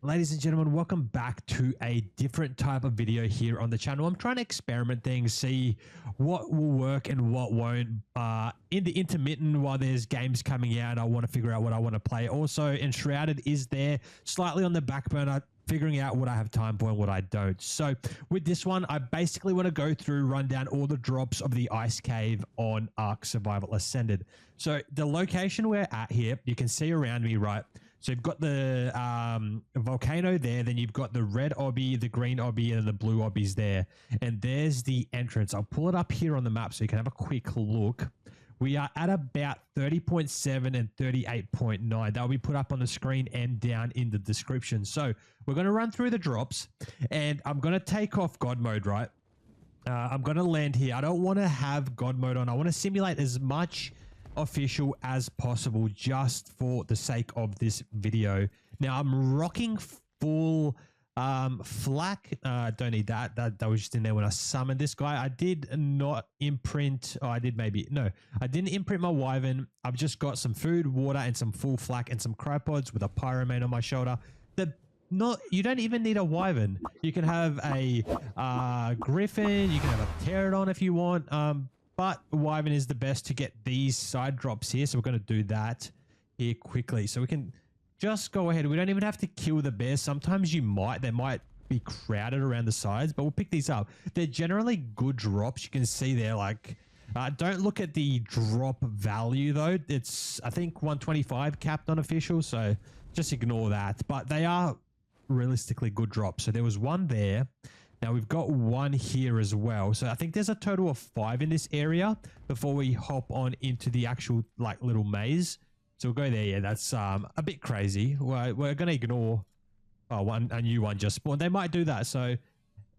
Ladies and gentlemen, welcome back to a different type of video here on the channel. I'm trying to experiment things, see what will work and what won't. In the intermittent, while there's games coming out, I want to figure out what I want to play. Also, Enshrouded is there slightly on the back burner, figuring out what I have time for and what I don't. So with this one, I basically want to go through, run down all the drops of the ice cave on ARKSurvivalAscended. So the location we're at here, you can see around me, right? So you've got the volcano there, then you've got the red obby, the green obby, and the blue obbies there. And there's the entrance. I'll pull it up here on the map so you can have a quick look. We are at about 30.7 and 38.9. That'll be put up on the screen and down in the description. So we're going to run through the drops, and I'm going to take off God mode, right? I'm going to land here. I don't want to have God mode on. I want to simulate as much official as possible just for the sake of this video. Now I'm rocking full flak. Don't need that. That was just in there when I summoned this guy. I did not imprint. Oh, I did maybe. No, I didn't imprint my wyvern. I've just got some food, water, and some full flak and some crypods with a pyromane on my shoulder. You don't even need a wyvern. You can have a griffin. You can have a pterodon if you want. But wyvern is the best to get these side drops here. So we're going to do that here quickly. So we can just go ahead. We don't even have to kill the bears. Sometimes they might be crowded around the sides, but we'll pick these up. They're generally good drops. You can see there, like, don't look at the drop value though. It's, I think, 125 capped on official. So just ignore that. But they are realistically good drops. So there was one there. Now we've got one here as well. So I think there's a total of 5 in this area before we hop on into the actual like little maze. So we'll go there. Yeah, that's a bit crazy. We're going to ignore a new one just spawned. They might do that. So,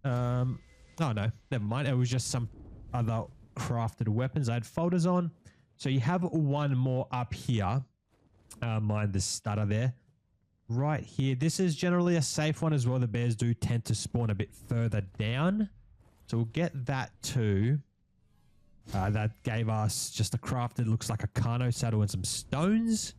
oh no, never mind. It was just some other crafted weapons. I had folders on. So you have one more up here. Mind the stutter there. Right here. This is generally a safe one as well. The bears do tend to spawn a bit further down. So we'll get that too. That gave us just a crafted, looks like a Kano saddle and some stones.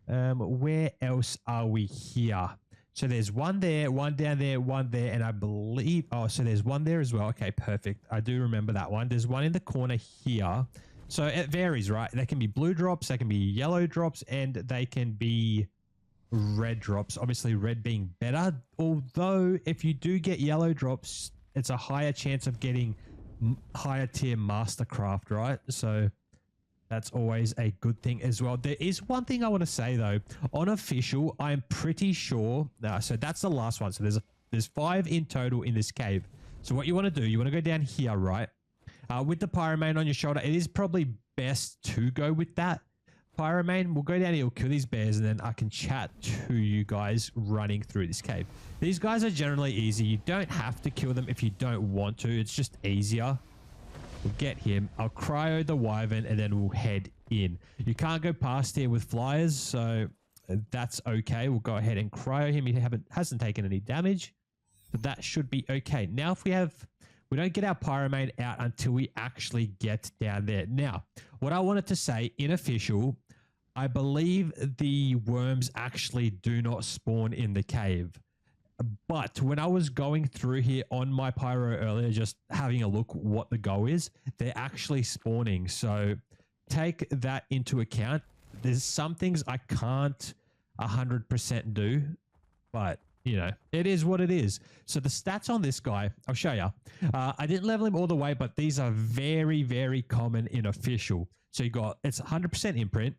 Where else are we here? So there's one there, one down there, one there, and I believe... Oh, so there's one there as well. Okay, perfect. I do remember that one. There's one in the corner here. So it varies, right? They can be blue drops, they can be yellow drops, and they can be red drops. Obviously red being better, although if you do get yellow drops, it's a higher chance of getting higher tier mastercraft, right? So that's always a good thing as well. There is one thing I want to say though. On official, I'm pretty sure, so that's the last one. So there's 5 in total in this cave. So what you want to do, you want to go down here, right? With the pyromane on your shoulder, it is probably best to go with that pyromane. We'll go down here, we'll kill these bears, and then I can chat to you guys running through this cave. These guys are generally easy. You don't have to kill them if you don't want to. It's just easier. We'll get him. I'll cryo the wyvern, and then we'll head in. You can't go past here with flyers, so that's okay. We'll go ahead and cryo him. He hasn't taken any damage, but that should be okay. Now, if we don't get our pyromane out until we actually get down there. Now, what I wanted to say in official, I believe the worms actually do not spawn in the cave. But when I was going through here on my pyro earlier, just having a look what the go is, they're actually spawning. So take that into account. There's some things I can't 100% do, but you know, it is what it is. So the stats on this guy, I'll show you. I didn't level him all the way, but these are very, very common in official. So you got, it's 100% imprint.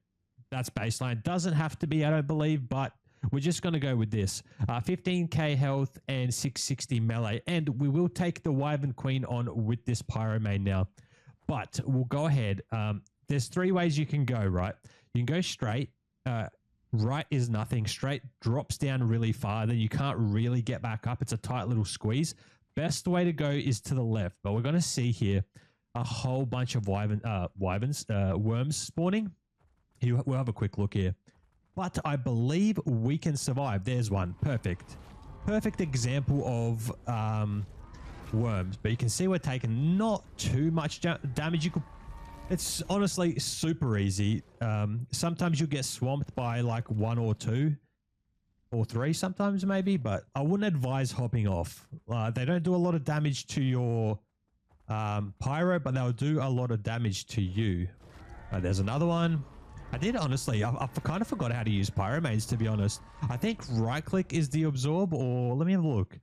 That's baseline. Doesn't have to be, I don't believe, but we're just going to go with this. 15k health and 660 melee. And we will take the wyvern queen on with this pyromane now. But we'll go ahead. There's 3 ways you can go, right? You can go straight. Right is nothing. Straight drops down really far. Then you can't really get back up. It's a tight little squeeze. Best way to go is to the left. But we're going to see here a whole bunch of worms spawning. We'll have a quick look here. But I believe we can survive. There's one. Perfect. Perfect example of worms. But you can see we're taking not too much damage. It's honestly super easy. Sometimes you'll get swamped by like 1 or 2. or 3 sometimes maybe, but I wouldn't advise hopping off. They don't do a lot of damage to your pyro, but they'll do a lot of damage to you. There's another one. I did honestly, I kind of forgot how to use pyromanes, to be honest. I think right click is the absorb, or let me have a look.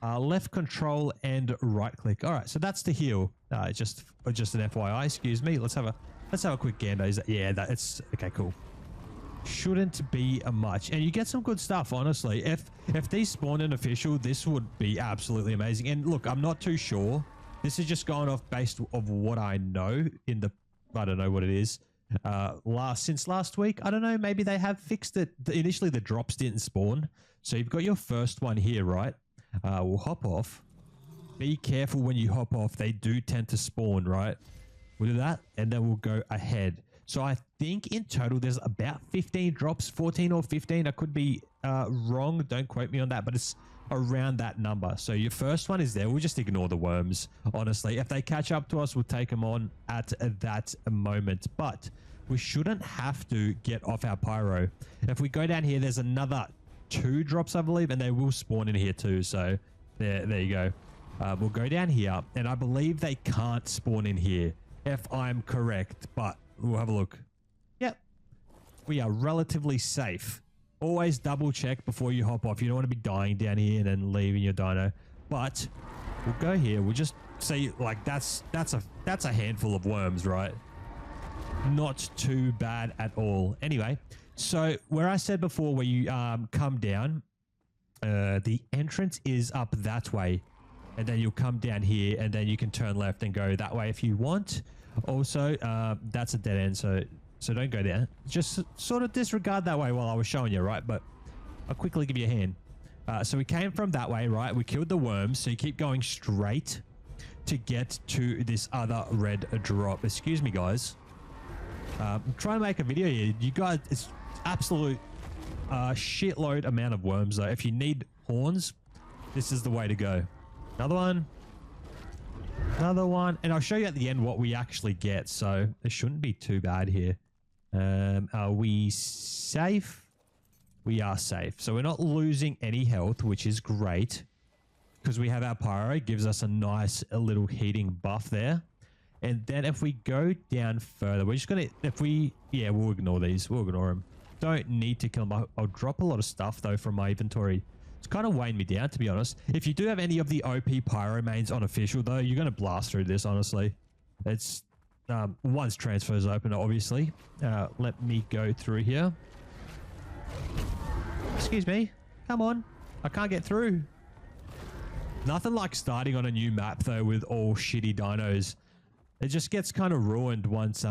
Left control and right click. All right, so that's the heal. Just an FYI, excuse me. Let's have a quick gander. It's okay, cool. Shouldn't be a much, and you get some good stuff, honestly. If these spawned an official, this would be absolutely amazing. And look, I'm not too sure. This is just going off based of what I know in the, I don't know what it is. Since last week, I don't know, maybe they have fixed it. Initially the drops didn't spawn, so you've got your first one here, right? We'll hop off. Be careful when you hop off, they do tend to spawn, right? We'll do that, and then we'll go ahead. So I think in total there's about 15 drops, 14 or 15. I could be wrong, don't quote me on that, but it's around that number. So your first one is there. We'll just ignore the worms, honestly. If they catch up to us, we'll take them on at that moment, but we shouldn't have to get off our pyro. If we go down here, there's another 2 drops, I believe, and they will spawn in here too. So there you go. We'll go down here, and I believe they can't spawn in here, if I'm correct, but we'll have a look. Yep, we are relatively safe. Always double check before you hop off. You don't want to be dying down here and then leaving your dino. But we'll go here. We'll just say, like, that's a handful of worms, right? Not too bad at all. Anyway, so where I said before, where you come down, the entrance is up that way, and then you'll come down here, and then you can turn left and go that way if you want. Also, that's a dead end, so don't go there. Just sort of disregard that way while I was showing you, right? But I'll quickly give you a hand. So we came from that way, right? We killed the worms, so you keep going straight to get to this other red drop. Excuse me, guys. I'm trying to make a video here. You guys, it's absolute shitload amount of worms, though. If you need horns, this is the way to go. Another one. Another one. And I'll show you at the end what we actually get, so it shouldn't be too bad here. Are we safe? We are safe. So we're not losing any health, which is great, because we have our pyro. It gives us a nice little heating buff there. And then if we go down further, we're just going to, we'll ignore these. We'll ignore them. Don't need to kill them. I'll drop a lot of stuff, though, from my inventory. It's kind of weighing me down, to be honest. If you do have any of the OP pyro mains on official, though, you're going to blast through this, honestly. It's, once transfers open, obviously. Let me go through here. Excuse me. Come on. I can't get through. Nothing like starting on a new map, though, with all shitty dinos. It just gets kind of ruined once,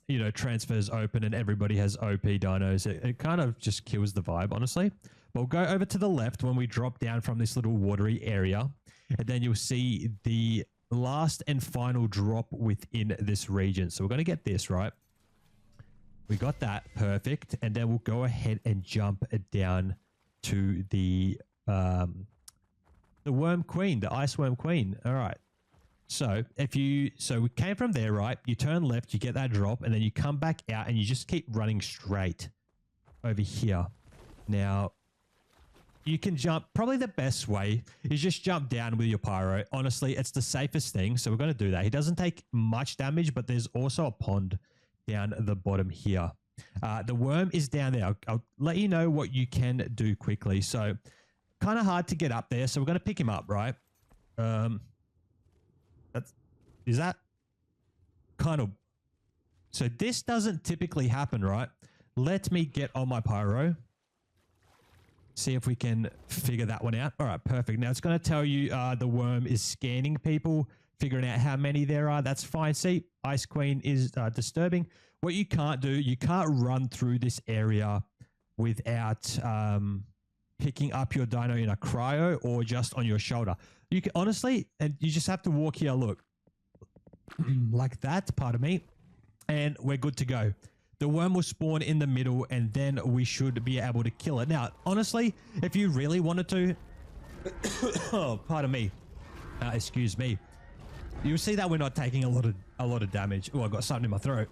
you know, transfers open and everybody has OP dinos. It kind of just kills the vibe, honestly. We'll go over to the left when we drop down from this little watery area, and then you'll see the last and final drop within this region. So we're going to get this, right? We got that. Perfect. And then we'll go ahead and jump down to the worm queen, the ice worm queen. All right. So we came from there, right? You turn left, you get that drop, and then you come back out and you just keep running straight over here. Now, you can jump. Probably the best way is just jump down with your pyro. Honestly, it's the safest thing. So we're going to do that. He doesn't take much damage, but there's also a pond down the bottom here. The worm is down there. I'll let you know what you can do quickly. So kind of hard to get up there. So we're going to pick him up, right? Is that kind of... So this doesn't typically happen, right? Let me get on my pyro. See if we can figure that one out. All right, perfect. Now it's going to tell you the worm is scanning people, figuring out how many there are. That's fine. See, Ice Queen is disturbing. What you can't do, you can't run through this area without picking up your dino in a cryo or just on your shoulder. You can honestly, and you just have to walk here, look, like that, pardon me, and we're good to go. The worm will spawn in the middle, and then we should be able to kill it. Now, honestly, if you really wanted to, oh, pardon me, excuse me, you'll see that we're not taking a lot of damage. Oh, I got something in my throat.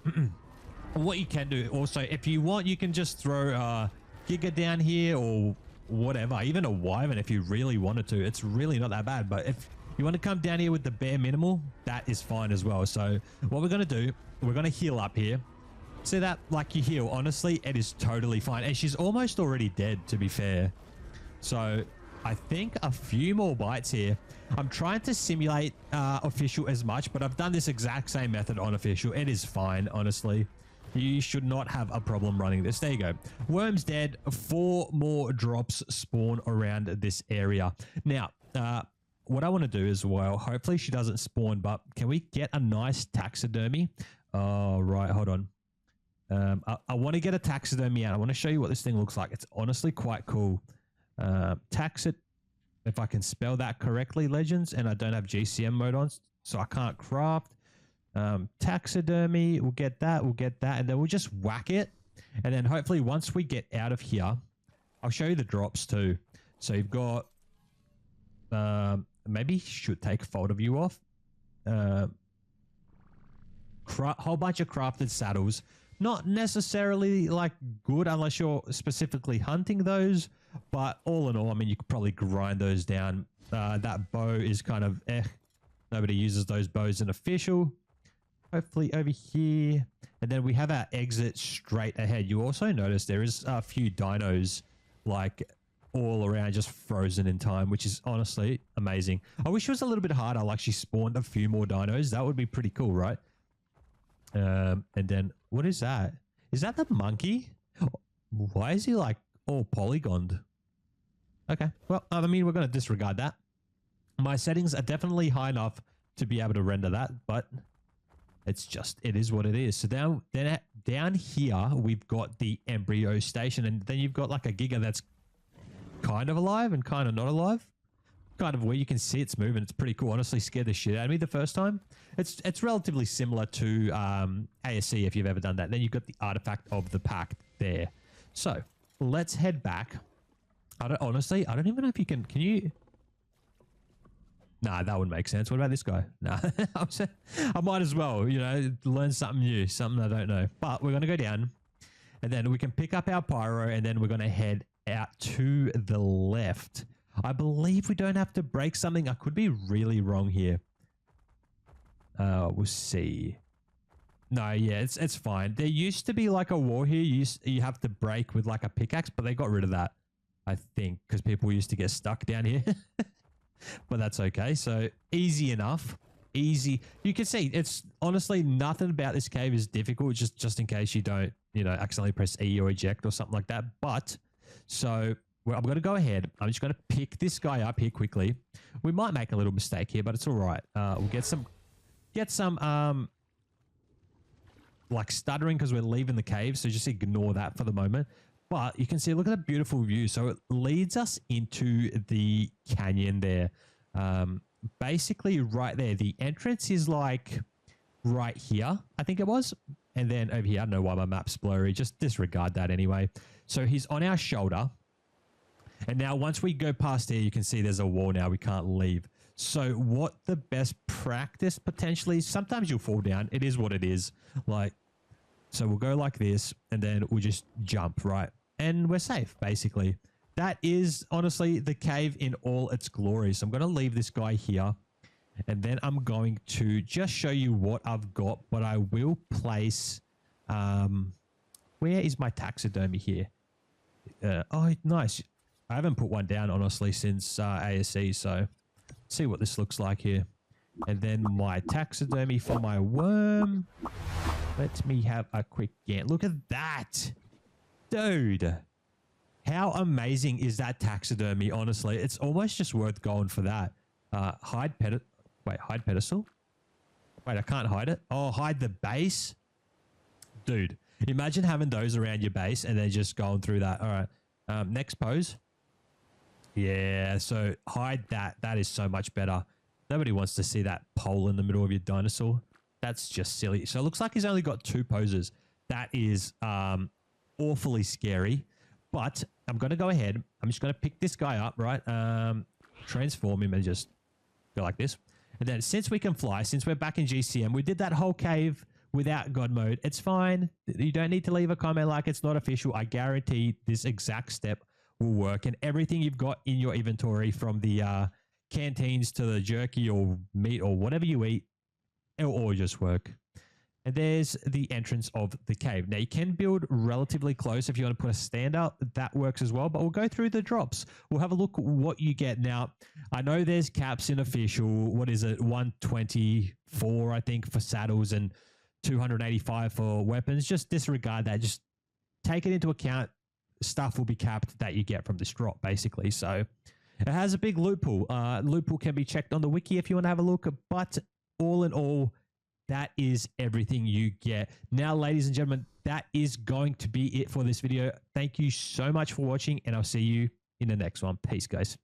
What you can do also, if you want, you can just throw Giga down here, or whatever, even a wyvern if you really wanted to. It's really not that bad. But if you want to come down here with the bare minimal, that is fine as well. So what we're going to do, we're going to heal up here. See that? Like you heal, honestly, it is totally fine. And she's almost already dead, to be fair. So I think a few more bites here. I'm trying to simulate official as much, but I've done this exact same method on official. It is fine, honestly. You should not have a problem running this. There you go. Worm's dead. 4 more drops spawn around this area. Now, what I want to do as well, hopefully she doesn't spawn, but can we get a nice taxidermy? Oh, right. Hold on. I want to get a taxidermy out. I want to show you what this thing looks like. It's honestly quite cool. Taxid, if I can spell that correctly, legends, and I don't have GCM mode on, so I can't craft. Taxidermy, we'll get that, and then we'll just whack it. And then hopefully once we get out of here, I'll show you the drops too. So you've got, maybe should take a photo view off. Whole bunch of crafted saddles. Not necessarily like good unless you're specifically hunting those, but all in all, I mean, you could probably grind those down. That bow is kind of nobody uses those bows in official. Hopefully over here, and then we have our exit straight ahead. You also notice there is a few dinos like all around, just frozen in time, which is honestly amazing. I wish it was a little bit harder, like she spawned a few more dinos. That would be pretty cool, right? And then what is that? Is that the monkey? Why is he like all polygoned? Okay, well, I mean, we're going to disregard that. My settings are definitely high enough to be able to render that, but it's just, it is what it is. So down here, we've got the embryo station, and then you've got like a giga that's kind of alive and kind of not alive. Kind of where you can see it's moving. It's pretty cool. Honestly, scared the shit out of me the first time. It's relatively similar to ASC if you've ever done that. Then you've got the artifact of the pack there. So let's head back. Honestly, I don't even know if you can you... Nah, that wouldn't make sense. What about this guy? Nah, I might as well, you know, learn something new, something I don't know. But we're going to go down, and then we can pick up our pyro, and then we're going to head out to the left. I believe we don't have to break something. I could be really wrong here. We'll see. No, yeah, it's fine. There used to be like a wall here. You have to break with like a pickaxe, but they got rid of that, I think, because people used to get stuck down here. But that's okay. So easy enough. Easy. You can see it's honestly nothing about this cave is difficult, just in case you don't, you know, accidentally press E or eject or something like that. But so I'm going to go ahead. I'm just going to pick this guy up here quickly. We might make a little mistake here, but it's all right. We'll get some like stuttering because we're leaving the cave. So just ignore that for the moment. But you can see, look at that beautiful view. So it leads us into the canyon there. Basically right there. The entrance is like right here, I think it was. And then over here, I don't know why my map's blurry. Just disregard that anyway. So he's on our shoulder. And now once we go past here, you can see there's a wall now. We can't leave. So what the best practice potentially, sometimes you'll fall down. It is what it is. Like, so we'll go like this and then we'll just jump, right? And we're safe, basically. That is honestly the cave in all its glory. So I'm going to leave this guy here. And then I'm going to just show you what I've got. But I will place... where is my taxidermy here? Oh, nice. I haven't put one down, honestly, since ASC. So see what this looks like here. And then my taxidermy for my worm. Let me have a quick scan. Look at that. Dude. How amazing is that taxidermy, honestly? It's almost just worth going for that. Hide pedestal? Wait, I can't hide it. Oh, hide the base? Dude, imagine having those around your base and then just going through that. All right. Next pose. Yeah, so hide that. That is so much better. Nobody wants to see that pole in the middle of your dinosaur. That's just silly. So it looks like he's only got 2 poses. That is awfully scary. But I'm going to go ahead. I'm just going to pick this guy up, right? Transform him and just go like this. And then since we can fly, since we're back in GCM, we did that whole cave without God mode. It's fine. You don't need to leave a comment like it's not official. I guarantee this exact step will work, and everything you've got in your inventory from the canteens to the jerky or meat or whatever you eat, it'll all just work. And there's the entrance of the cave. Now, you can build relatively close if you want to put a stand up. That works as well, but we'll go through the drops. We'll have a look at what you get. Now, I know there's caps in official. What is it? 124, I think, for saddles and 285 for weapons. Just disregard that. Just take it into account. Stuff will be capped that you get from this drop, basically. So it has a big loot pool. Loot pool can be checked on the wiki if you want to have a look. But all in all, that is everything you get. Now, ladies and gentlemen, that is going to be it for this video. Thank you so much for watching, and I'll see you in the next one. Peace, guys.